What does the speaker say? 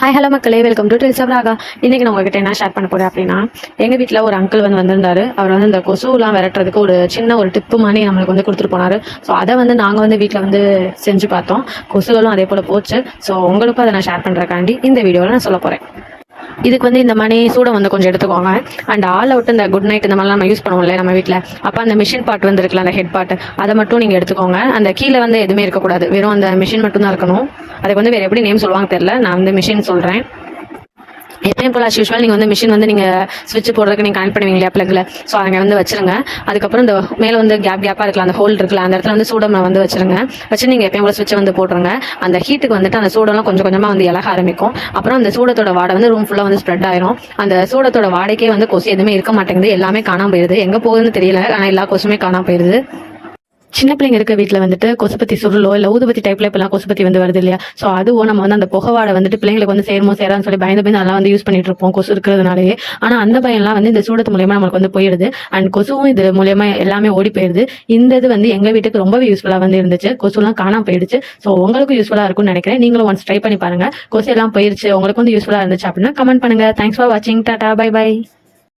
Hi hello மக்களே, welcome to ட்ரெல்ஸாக. இன்றைக்கி நான் உங்ககிட்ட என்ன ஷேர் பண்ண போகிறேன் அப்படின்னா, எங்கள் வீட்டில் ஒரு அங்கிள் வந்திருந்தாரு. அவர் இந்த கொசுலாம் விரட்டுறதுக்கு ஒரு சின்ன ஒரு டிப்பு மாதிரி நம்மளுக்கு கொடுத்துட்டு போனார். ஸோ அதை நாங்கள் வீட்டில் செஞ்சு பார்த்தோம். கொசுகளும் அதே போல் போச்சு. ஸோ உங்களுக்கும் அதை நான் ஷேர் பண்ணுறக்காண்டி இந்த வீடியோவில் நான் சொல்ல போகிறேன். இதுக்கு இந்த மணி சூடம் கொஞ்சம் எடுத்துக்கோங்க. அண்ட் ஆல் அவுட் இந்த குட் நைட் இந்த மாதிரிலாம் நம்ம யூஸ் பண்ணுவோம்ல நம்ம வீட்டில். அப்போ அந்த மிஷின் பார்ட் இருக்குல்ல, அந்த ஹெட் பார்ட், அதை மட்டும் நீங்கள் எடுத்துக்கோங்க. அந்த கீழே எதுவுமே இருக்கக்கூடாது, வெறும் அந்த மிஷின் மட்டும் தான் இருக்கணும். அதுக்கு வேறு எப்படி நேம் சொல்லுவாங்க தெரியல, நான் மிஷின் சொல்கிறேன். எப்பயும் போல் யூஸ்வல் நீங்கள் மிஷின் நீங்கள் ஸ்விட்ச் போடுறதுக்கு நீங்கள் கனெக்ட் பண்ணுவீங்க இல்லையா ப்ளக்கில். ஸோ அங்கே வச்சுருங்க. அதுக்கப்புறம் இந்த மேலே கேப்பாக இருக்கலாம், அந்த ஹோல் இருக்குல்ல, அந்த இடத்துல சூடம் வச்சுருங்க. வச்சு நீங்கள் எப்பயும் போல் ஸ்விட்சை போட்டுருங்க. அந்த ஹீட்டுக்கு அந்த சூடெல்லாம் கொஞ்சம் கொஞ்சமாக இலக ஆரம்பிக்கும். அப்புறம் அந்த சூடத்தோட வாடை ரூம் ஃபுல்லாக ஸ்ப்ரெட் ஆயிரும். அந்த சூடத்தோட வாடைக்கே கொசு எதுவுமே இருக்க மாட்டேங்குது, எல்லாமே காணாமல் போயிடுது. எங்கே போகுதுன்னு தெரியல, ஆனால் எல்லா கொசுமே காணாமல் போயிடுது. சின்ன பிள்ளைங்க இருக்க வீட்டில் கொசுபத்தி சுருளோ இல்லை ஊதுபத்தி டைப்ல இப்பெல்லாம் கொசுபத்தி வருது இல்லையா. ஸோ அதுவும் நம்ம அந்த புகவாடை பிள்ளைங்களுக்கு சேருமோ சேரான்னு சொல்லி பயந்து அதெல்லாம் யூஸ் பண்ணிட்டு இருப்போம் கொசு இருக்கிறதுனாலே. ஆனால் அந்த பயம்லாம் இந்த சூடத்து மூலியமா நம்மளுக்கு போயிடுது. அண்ட் கொசுவும் இது மூலியமா எல்லாமே ஓடி போயிடுது. இந்த இது எங்க வீட்டுக்கு ரொம்பவே யூஸ்ஃபுல்லா இருந்துச்சு. கொசுலாம் காணாம போயிடுச்சு. ஸோ உங்களுக்கும் யூஸ்ஃபுல்லா இருக்கும்னு நினைக்கிறேன். நீங்களும் ஒன்ஸ் ட்ரை பண்ணி பாருங்க. கொசு எல்லாம் போயிருச்சு, உங்களுக்கு யூஸ்ஃபுல்லா இருந்துச்சு அப்படின்னா கமெண்ட் பண்ணுங்க. தேங்க்ஸ் ஃபார் வாட்சிங். டாடா, பை பை.